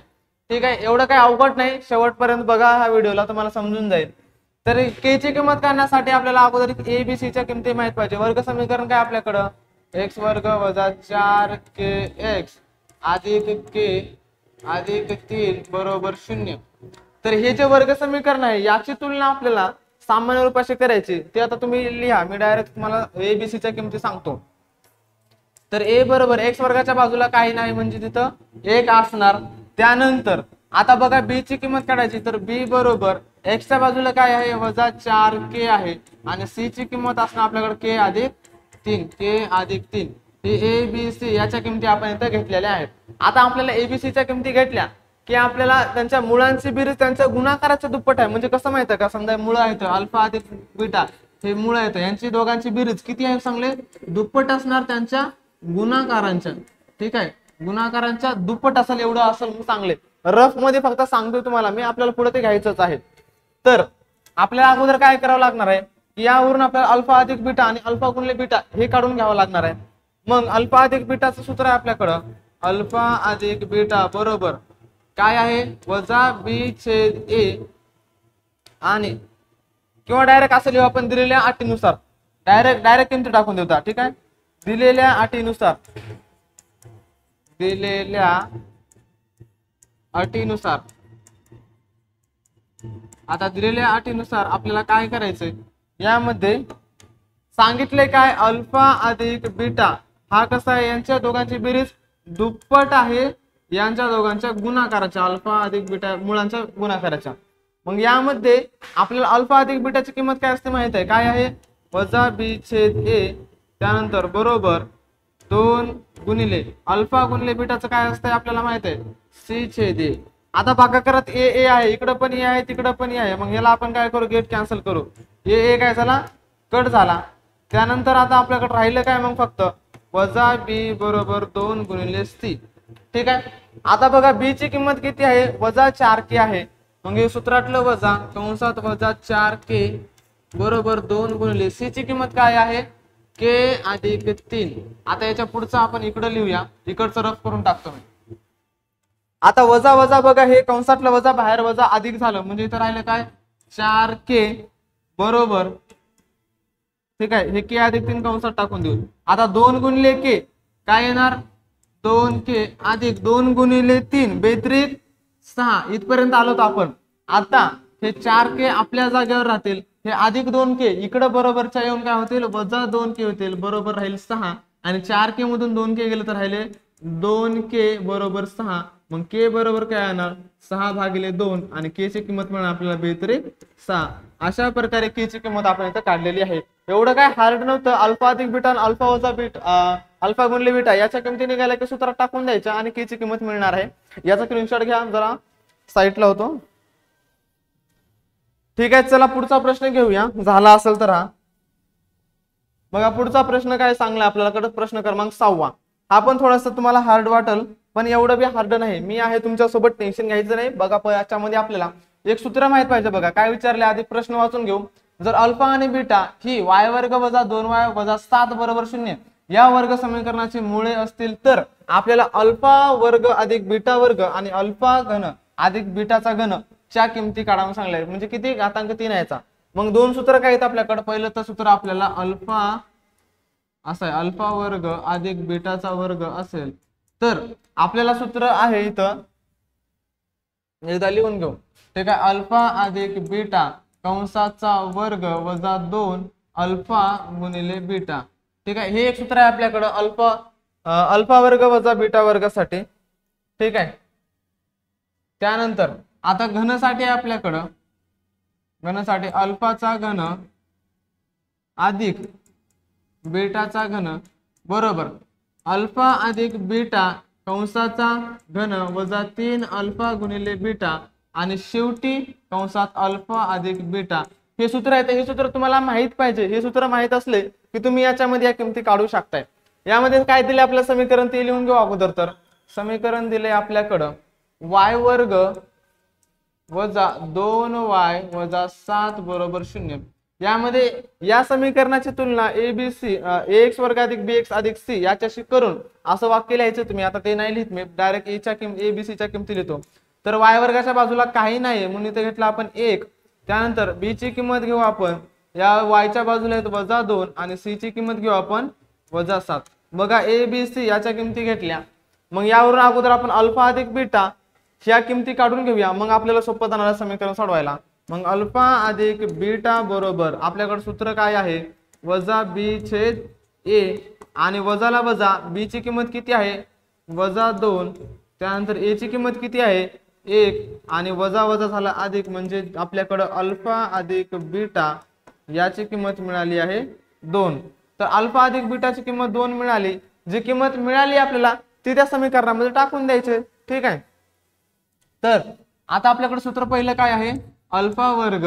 ठीक आहे, एवढं काही अवघड नाही, शेवटपर्यंत बघा हा व्हिडिओला, तुम्हाला समजून जाईल. तर k ची किंमत काढण्यासाठी आपल्याला अगोदर a b c च्या किमती माहित पाहिजे. वर्ग समीकरण काय आपल्याकडं x वर्ग वजा 4kx अधिक k अधिक 3 बरोबर 0. तर हे जे वर्ग समीकरण आहे याची तुलना आपल्याला सामान्य रूपाशी करायची. ते आता तुम्ही लिहा, मी डायरेक्ट तुम्हाला a b c च्या किमती सांगतो. तर a बरोबर x वर्गाच्या बाजूला काही नाही म्हणजे तिथं 1 असणार. त्यानंतर आता बघा b ची किंमत काढायची. तर b बरोबर x च्या बाजूला काय आहे वजा 4k आहे आणि c ची किंमत असणार आपल्याकडे k अधिक 3 हे a b c याच्या किमती आपण इथं घेतलेल्या आहेत. आता आपल्याला a b c च्या किमती घेतल्या की आपल्याला त्यांच्या मुळांची बेरीज त्यांच्या गुणाकाराच्या दुप्पट आहे. म्हणजे कसं माहिती आहे का, समजा मुळ आहेत अल्फा अधिक बीटा हे मुळ आहेत, यांची दोघांची बेरीज किती आहे चांगले दुप्पट असणार त्यांच्या गुणाकारांच्या. ठीक आहे, गुणाकारांच्या दुप्पट असेल एवढं असेल चांगले. रफ मध्ये फक्त सांगतोय तुम्हाला मी, आपल्याला पुढे ते घ्यायचंच आहे. तर आपल्याला अगोदर काय करावं लागणार आहे, की यावरून आपल्याला अल्फा अधिक बीटा आणि अल्फा गुणिले बीटा हे काढून घ्यावं लागणार आहे. मग अल्फा अधिक बीटाचं सूत्र आहे आपल्याकडं, अल्फा अधिक बीटा बरोबर काय आहे, वजा बी छेद ए, आणि किंवा डायरेक्ट असं लिहू आपण दिलेल्या अटीनुसार, डायरेक्ट किमती टाकून देऊया. ठीक आहे, दिलेल्या अटीनुसार आता दिलेल्या अटीनुसार आपल्याला काय करायचंय, यामध्ये सांगितले काय, अल्फा अधिक बीटा हा कसा आहे, यांच्या दोघांची बेरीज दुप्पट आहे यांच्या दोघांच्या गुणाकाराच्या, अल्फा अधिक बीटा मुळांच्या गुणाकाराच्या. मग यामध्ये आपल्याला अल्फा अधिक बीटाची किंमत काय असते माहित आहे, काय आहे, वजा बी छेद ए, त्यानंतर बरोबर 2 गुणिले अल्फा गुणिले बीटाचं काय असतंय आपल्याला माहित आहे, सी छेद ए. आता भागाकारात ए ए आहे, इकडं पण ए आहे तिकडं पण ए आहे, मग याला आपण काय करू, गेट कॅन्सल करू, ए ए काय झाला, कट झाला. त्यानंतर आता आपल्याकडे राहिलं काय, मग फक्त वजा बी बरोबर 2 गुणिले सी. ठीक आहे, आता बघा बी ची किंमत किती आहे, वजा 4k आहे. मग हे सूत्रातलं वजा कंसात वजा 4k बरोबर 2 गुणिले सी ची किंमत काय आहे, k अधिक 3. आता याच्या पुढचं आपण इकडे लिहूया, इकडचं रफ करून टाकतो मी. आता वजा वजा बघा, हे कंसातलं वजा बाहेर वजा अधिक झालं, म्हणजे इथं राहिलं काय, 4k बरोबर, ठीक आहे, हे k अधिक 3 कंसात टाकून देऊ. आता 2 गुणिले k काय येणार, 2k अधिक 2 गुणिले 3 बेत्रिक 6. इथपर्यंत आलोत आपण. आता हे 4k आपल्या जागेवर राहतील, हे अधिक 2k इकडे बरोबरच्या येऊन काय होतील, वजा 2k होतील, बरोबर राहील 6. आणि 4k मधून 2k गेलं तर राहिले 2k बरोबर 6. मग k बरोबर काय येणार, 6 भागिले 2, आणि k ची किंमत मिळणार आपल्याला बेत्रिक 6. अशा प्रकारे k ची किंमत आपण इथं काढलेली आहे. एवढं काय हार्ड नव्हतं. अल्फा अधिक बीटा आणि अल्फा वजा बीटा, अल्फा गुणिले बीटा याच्या किमती निघाल्या की सूत्रात टाकून द्यायच्या आणि k ची किंमत मिळणार आहे. याचा स्क्रीनशॉट घ्या, जरा साईटला होतो. ठीक आहे, चला पुढचा प्रश्न घेऊया, झाला असेल तर हा बघा. पुढचा प्रश्न काय सांगला आपल्याला, प्रश्न क्रमांक 6. हा पण थोडासा तुम्हाला हार्ड वाटेल, पण एवढं बी हार्ड नाही. मी आहे तुमच्या सोबत, टेन्शन घ्यायचं नाही. बघा याच्यामध्ये आपल्याला एक सूत्र माहित पाहिजे. बघा काय विचारले, आधी प्रश्न वाचून घेऊ. जर अल्फा आणि बीटा ही y वर्ग वजा 2y वजा 7 बरोबर 0 या वर्ग समीकरणाची मुळे असतील, तर आपल्याला अल्फा वर्ग अधिक बीटा वर्ग आणि अल्फा घन अधिक बीटाचा घन च्या किमती काढावं सांगले. म्हणजे किती, घातांक 3 यायचा. मग दोन सूत्र काय आहेत आपल्याकडे. पहिलं तर सूत्र आपल्याला अल्फा असं आहे, अल्फा वर्ग अधिक बीटाचा वर्ग असेल तर आपल्याला सूत्र आहे इथं, एकदा लिहून घेऊ. ठीक आहे, अल्फा अधिक बीटा कंसाचा वर्ग वजा 2 अल्फा गुणिले बीटा. ठीक आहे, हे एक सूत्र आहे आपल्याकडं अल्फा वर्ग वजा बीटा वर्गासाठी. ठीक आहे, त्यानंतर आता घनसाठी आपल्याकडं, घनसाठी अल्फाचा घन अधिक बीटाचा घन बरोबर अल्फा अधिक बीटा कंसाचा घन वजा 3 अल्फा गुणिले बीटा आणि शेवटी कंसात अल्फा अधिक बीटा. हे सूत्र आहे. हे सूत्र तुम्हाला माहित पाहिजे. हे सूत्र माहित असले की तुम्ही याच्यामध्ये या किमती काढू शकताय. यामध्ये काय दिले आपलं समीकरण ते लिहून घेऊ अगोदर. तर समीकरण दिले आपल्याकडं y वर्ग वजा 2y वजा 7 बरोबर 0. यामध्ये या समीकरणाची तुलना abc ax वर्ग अधिक bx अधिक c याच्याशी करून असं वाक्य लिहायचं तुम्ही. आता ते नाही लिहित मी, डायरेक्ट a च्या किमती abc च्या किमती लिहितो. तर y वर्गाच्या बाजूला काही नाही म्हणून इथे घेतला आपण 1. त्यानंतर b ची किंमत घेऊ आपण, या y च्या बाजूला आहेत वजा 2 आणि c ची किंमत घेऊ आपण वजा 7. बघा abc याच्या किमती घेतल्या. मग यावरून अगोदर आपण अल्फा अधिक बीटा ह्या किमती काढून घेऊया, मग आपल्याला सोपं जाणार समीकरण सोडवायला. मग अल्फा अधिक बीटा बरोबर आपल्याकडे सूत्र काय आहे, वजा b छेद a आणि वजाला वजा b ची किंमत किती आहे वजा 2, त्यानंतर a ची किंमत किती आहे 1 आणि वजा वजा झाला अधिक, म्हणजे आपल्याकडे अल्फा अधिक बीटा याची किंमत मिळाली आहे 2. तर अल्फा अधिक बीटाची किंमत 2 मिळाली. जी किंमत मिळाली आपल्याला ती त्या समीकरणामध्ये टाकून द्यायचे. ठीक आहे, तर आता आपल्याकडे सूत्र पहिलं काय आहे, अल्फा वर्ग.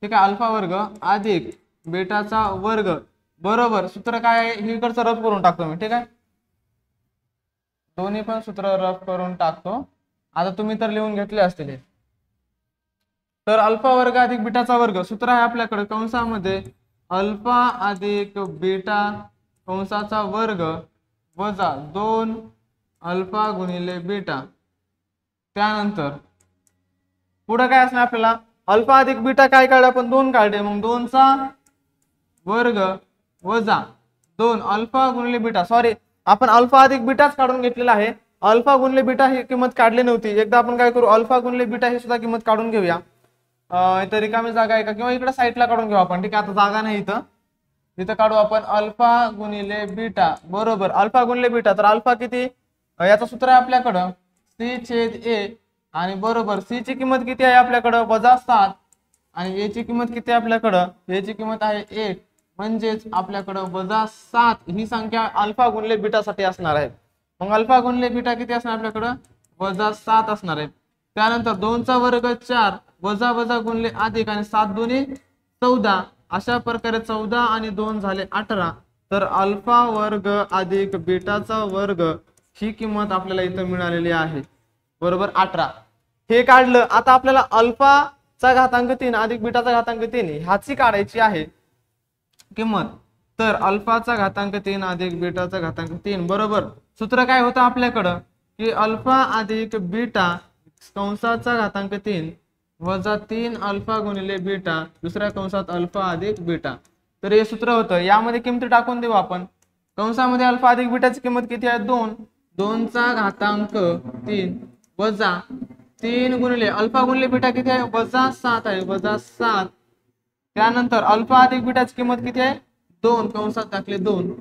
ठीक आहे, अल्फा वर्ग अधिक बीटाचा वर्ग बरोबर सूत्र काय आहे, हे इकडचं रफ करून टाकतो मी. ठीक आहे, दोन्ही पण सूत्र रफ करून टाकतो. आता तुम्ही तर लिहून घेतले असतील. तर अल्फा वर्ग अधिक बीटाचा वर्ग सूत्र आहे आपल्याकडे कंसामध्ये अल्फा अधिक बीटा कंसाचा वर्ग वजा 2 अल्फा गुणिले बीटा। त्यानंतर पुढे काय असणार आपल्याला अल्फा अधिक बीटा काय काढले आपण 2 काढले मग 2 चा वर्ग वजा 2 अल्फा गुणिले बीटा। सॉरी आपण अल्फा अधिक बीटाच काढून घेतलेला आहे, अल्फा गुणिले बीटा ही किंमत काढली नव्हती। एकदा आपण काय करू अल्फा गुणिले बीटा ही सुद्धा किंमत काढून घेऊया। इथं रिकामी जागा आहे का किंवा इकडे साईडला काढून घेऊ आपण, ठीक आहे। आता जागा नाही इथं काढू आपण अल्फा गुणिले बीटा बरोबर अल्फा गुणिले बीटा। तर अल्फा किती याचं सूत्र आहे आपल्याकडं c/a आणि बरोबर c ची किंमत किती आहे आपल्याकडं -7 आणि a ची किंमत किती आहे आपल्याकडं a ची किंमत आहे 1 म्हणजेच आपल्याकडं -7 ही संख्या अल्फा गुणिले बीटा साठी असणार आहे। मग अल्फा गुणिले बीटा किती असणार आपल्याकडं -7 असणार आहे। त्यानंतर 2 चा वर्ग 4 वजा वजा गुणिले अधिक आणि 7 दुनी 14 अशा प्रकारे 14 आणि 2 झाले 18। तर अल्फा वर्ग अधिक बीटाचा वर्ग ही किंमत आपल्याला इथं मिळालेली आहे बरोबर 18। हे काढलं आता आपल्याला अल्फा चा घातांक 3 अधिक बीटाचा घातांक 3 ह्याची काढायची आहे किंमत। तर अल्फाचा घातांक 3 अधिक बीटाचा घातांक 3 बरोबर सूत्र काय होतं आपल्याकडं की अल्फा अधिक बीटा कंसाचा घातांक 3 वजा 3 अल्फा गुणिले बीटा दुसऱ्या कंसात अल्फा अधिक बीटा। तर हे सूत्र होतं, यामध्ये किमती टाकून देऊ आपण। कंसामध्ये अल्फा अधिक बीटाची किंमत किती आहे 2 2 चा घातांक 3 वजा 3 गुणिले अल्फा गुणिले बीटा किती आहे -7 आहे -7। त्यानंतर अल्फा अधिक बीटाची किंमत किती आहे 2 कंसात टाकले 2।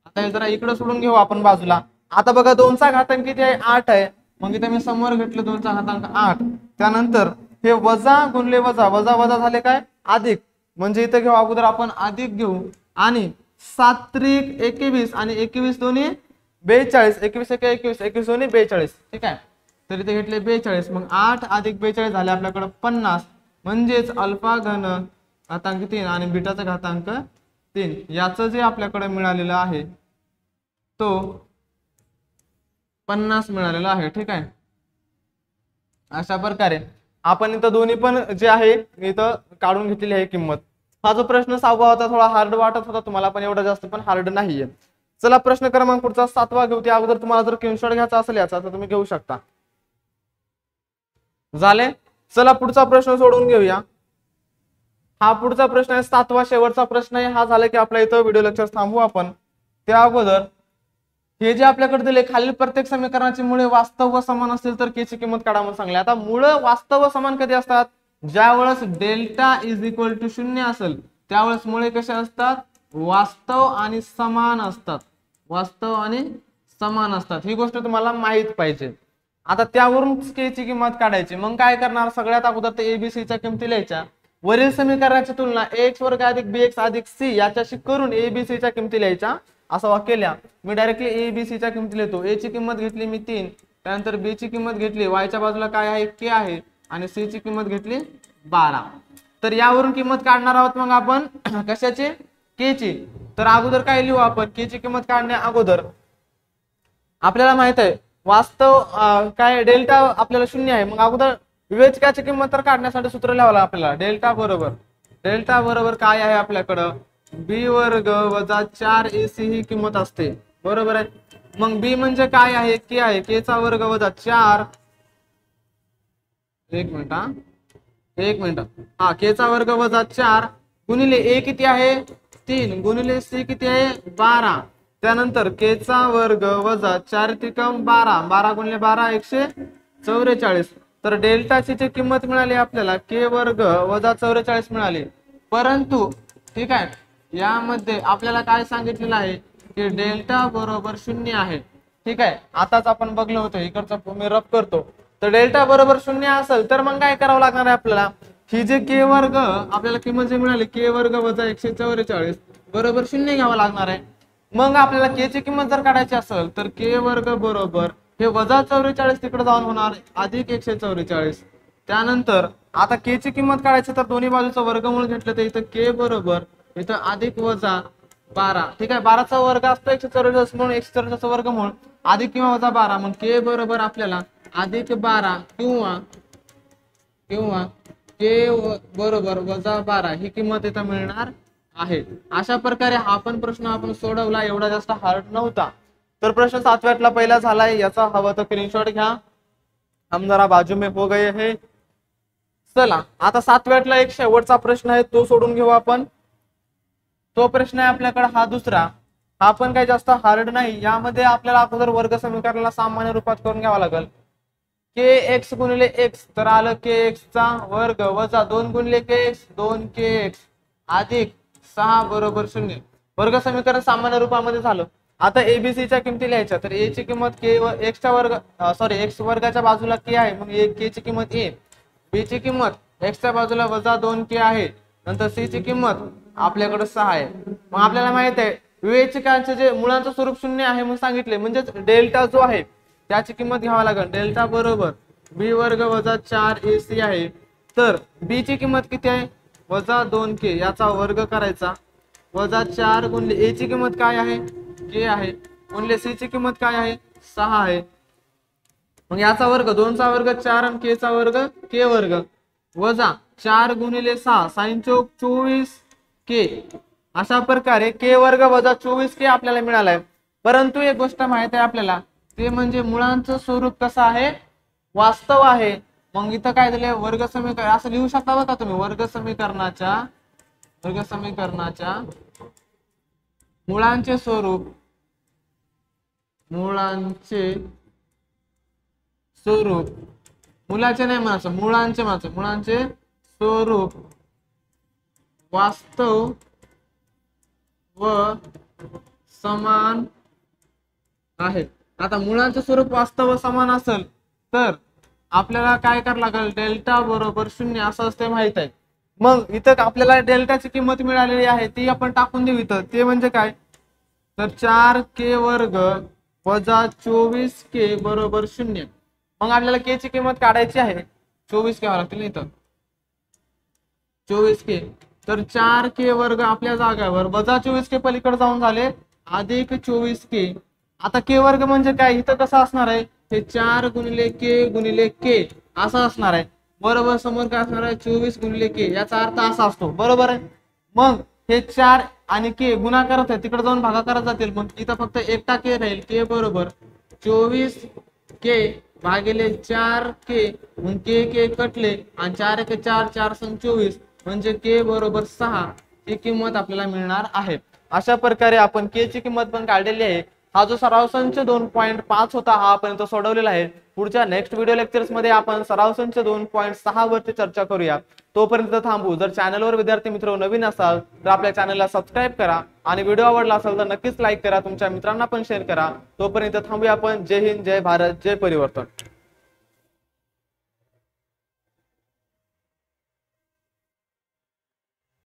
आता हे जरा इकडे सोडून घेऊ आपण बाजूला। आता बघा 2 चा घातांक किती आहे 8 आहे, मग इथे मी समोर घेतलं 2 चा घातांक 8। त्यानंतर हे वजा गुणले वजा वजा वजा झाले काय अधिक, म्हणजे इथे घेऊ अगोदर आपण अधिक घेऊ आणि 7 त्रिक 21 आणि 21 दोन्ही 42 21 1 21 21 दोन्ही 42 ठीक आहे। तर इथे घेतले 42 मग 8 अधिक 42 झाले आपल्याकडे 50 म्हणजेच अल्फा घन घातांक 3 आणि बीटाचा घातांक 3 याचं जे आपल्याकडे मिळालेलं आहे तो 50 मिळालेला आहे ठीक आहे। अशा प्रकारे आपण इथं दोन्ही पण जे आहे इथं काढून घेतलेली आहे किंमत। हा जो प्रश्न 6वा होता थोडा हार्ड वाटत होता तुम्हाला, पण एवढा जास्त पण हार्ड नाहीये। चला प्रश्न क्रमांक पुढचा 7वा घेऊ। त्या अगोदर तुम्हाला जर स्क्रीनशॉट घ्यायचा असेल याचा तर तुम्ही घेऊ शकता। झाले, चला पुढचा प्रश्न सोडून घेऊया। हा पुढचा प्रश्न आहे 7वा शेवटचा प्रश्न आहे। हा झाला की आपल्या इथं व्हिडिओ लेक्चर थांबवू आपण। त्या अगोदर हे जे आपल्याकडे दिले खालील प्रत्येक समीकरणाची मुळे वास्तव व समान असतील तर के ची किंमत काढा म्हणून सांगले। आता मुळे वास्तव व समान कधी असतात ज्या वेळेस डेल्टा इज इक्वल टू 0 असेल त्यावेळेस मुळे कसे असतात वास्तव आणि समान असतात, वास्तव आणि समान असतात। ही गोष्ट तुम्हाला माहित पाहिजे। आता त्यावरून के ची किंमत काढायची। मग काय करणार सगळ्यात अगोदर ते एबीसी च्या किमती लिहायच्या। वरील समीकरणाची तुलना ax वर्ग अधिक bx अधिक c याच्याशी करून एबीसी च्या किमती लिहायच्या असं वाक्य लिहा। मी डायरेक्टली एबीसी च्या किमती लिहितो। a ची किंमत घेतली मी 3, त्यानंतर b ची किंमत घेतली y च्या बाजूला काय आहे k आहे आणि c ची किंमत घेतली 12। तर यावरून किंमत काढणार आहोत मग आपण कशाची k ची। तर अगोदर काय लिहू आपण k ची किंमत काढण्या अगोदर आपल्याला माहित आहे वास्तव काय डेल्टा आपल्याला 0 आहे। मग अगोदर विवेचकाची किंमत तर काढण्यासाठी सूत्र लिहावं आपल्याला डेल्टा बरोबर काय आहे आपल्याकडं b वर्ग वजा 4ac ही किंमत असते बरोबर आहे। मग b म्हणजे काय आहे k आहे, k चा वर्ग वजा 4 एक मिनिट हा k चा वर्ग वजा 4 गुणिले a किती आहे 3 गुणिले c किती आहे 12। त्यानंतर k चा वर्ग वजा 4 त्रिकम 12 12 गुणिले 12 144। तर डेल्टा ची किंमत मिळाली आपल्याला k वर्ग वजा 44 मिळाली। परंतु ठीक आहे यामध्ये आपल्याला काय सांगितलेलं आहे की डेल्टा बरोबर 0 आहे ठीक आहे। आताच आपण बघलो होतो इकडचा मी रफ करतो। तर डेल्टा बरोबर 0 असेल तर मग काय करावं लागणार आहे आपल्याला ही जे k वर्ग आपल्याला किंमत जी मिळाली k वर्ग वजा 144 बरोबर 0 घ्यावं लागणार आहे। मग आपल्याला k ची किंमत जर काढायची असेल तर k वर्ग बरोबर हे वजा 44 तिकडे जाऊन होणार अधिक 144। त्यानंतर आता k ची किंमत काढायची तर दोन्ही बाजूचं वर्गमूळ घेतलं तर इथं k बरोबर इथं अधिक वजा 12 ठीक आहे। 12 चा वर्ग असतो 144 म्हणून 144 चा वर्गमूळ अधिक किंवा वजा 12 मग k बरोबर आपल्याला अधिक 12 किंवा बरोबर -12 ही किंमत इथं मिळणार आहे। अशा प्रकारे हा पण प्रश्न आपण सोडवला, एवढा जास्त हार्ड नव्हता। तर प्रश्न 7व्यातला पहिला झालाय, याचा हवा तर स्क्रीनशॉट घ्या। हम जरा बाजू में हो गए हैं। चला आता 7व्यातला एक शेवटचा प्रश्न आहे, तो सोडून घेऊ आपण। तो प्रश्न आहे आपल्याकडे हा दुसरा, हा पण काही जास्त हार्ड नाही। यामध्ये आपल्याला अगोदर वर्ग समीकरणाला सामान्य रूपात करून घ्यावा लागेल। kx गुणिले x तर आलं kx चा वर्ग वजा 2 गुणिले kx 2kx अधिक 6 बरोबर 0। वर्ग समीकरण सामान्य रूपामध्ये झालं। आता एबीसी च्या किमती लिहायच्या, तर a ची किंमत x च्या वर्ग x वर्गाच्या बाजूला k आहे, मग k ची किंमत a, b ची किंमत x च्या बाजूला वजा 2k आहे, नंतर c ची किंमत आपल्याकडे 6 आहे। मग आपल्याला माहित आहे विवेचकांचे जे मुळांचं स्वरूप 0 आहे म्हणून सांगितले, म्हणजे डेल्टा जो आहे त्याची किंमत घ्यावी लागेल। डेल्टा बरोबर b वर्ग वजा 4ac आहे। तर b ची किंमत किती आहे वजा 2k, याचा वर्ग करायचा वजा 4 गुणिले a ची किंमत काय आहे k आहे, गुणिले c ची किंमत काय आहे 6 आहे। मग याचा वर्ग 2 चा वर्ग 4 आणि k चा वर्ग k वर्ग वजा 4 गुणिले 6 sin चौक 24k। अशा प्रकारे k वर्ग वजा 24k आपल्याला मिळालाय। परंतु एक गोष्ट माहित आहे आपल्याला, ते म्हणजे मुळांचं स्वरूप कसं आहे वास्तव आहे। मग इथं काय दिले वर्ग समीकरण असं लिहू शकता बघा तुम्ही, वर्ग समीकरणाच्या मुळांचे स्वरूप मुलाचे नाही म्हणायचं, मुळांचे स्वरूप वास्तव व समान आहे। आता मुळांचे स्वरूप वास्तव व समान असेल तर आपल्याला काय करावं लागेल, डेल्टा बरोबर 0 असं असते माहित आहे। मग इथं आपल्याला डेल्टाची किंमत मिळालेली आहे, ती आपण टाकून देऊ इथं। ते म्हणजे काय, तर 4k वर्ग वजा 24k बरोबर 0। मग आपल्याला k ची किंमत काढायची आहे, 24k घ्यावं लागतील इथं 24k। तर 4k वर्ग आपल्या जागेवर वजा 24k पलीकडे जाऊन झाले अधिक 24k। आता k वर्ग म्हणजे काय, इथं कसं असणार आहे हे 4 गुणिले k असं असणार आहे बरोबर। समोर काय असणार आहे 24 गुणिले k, याचा अर्थ असा असतो बरोबर आहे। मग हे 4 आणि k गुणाकारत आहे, तिकडे जाऊन भागाकारात जातील, मग इथं फक्त एकटा k राहील, k बरोबर 24k भागिले 4k। मग k कटले आणि 4 1 4 4 24 म्हणजे k बरोबर 6 ही किंमत आपल्याला मिळणार आहे। अशा प्रकारे आपण k ची किंमत पण काढलेली आहे। हा जो सराव संच 2.5 होता हा आपण तो सोडवलेला आहे। पुढच्या नेक्स्ट व्हिडिओ लेक्चर्स मध्ये आपण सराव संच 2.6 वरती चर्चा करूया। तोपर्यंत थांबू। जर चॅनलवर विद्यार्थी मित्र नवीन असाल तर आपल्या चॅनलला सबस्क्राइब करा आणि व्हिडिओ आवडला असेल तर नक्कीच लाईक करा, तुमच्या मित्रांना पण शेअर करा। तोपर्यंत थांबूया आपण। जय हिंद, जय भारत, जय परिवर्तन।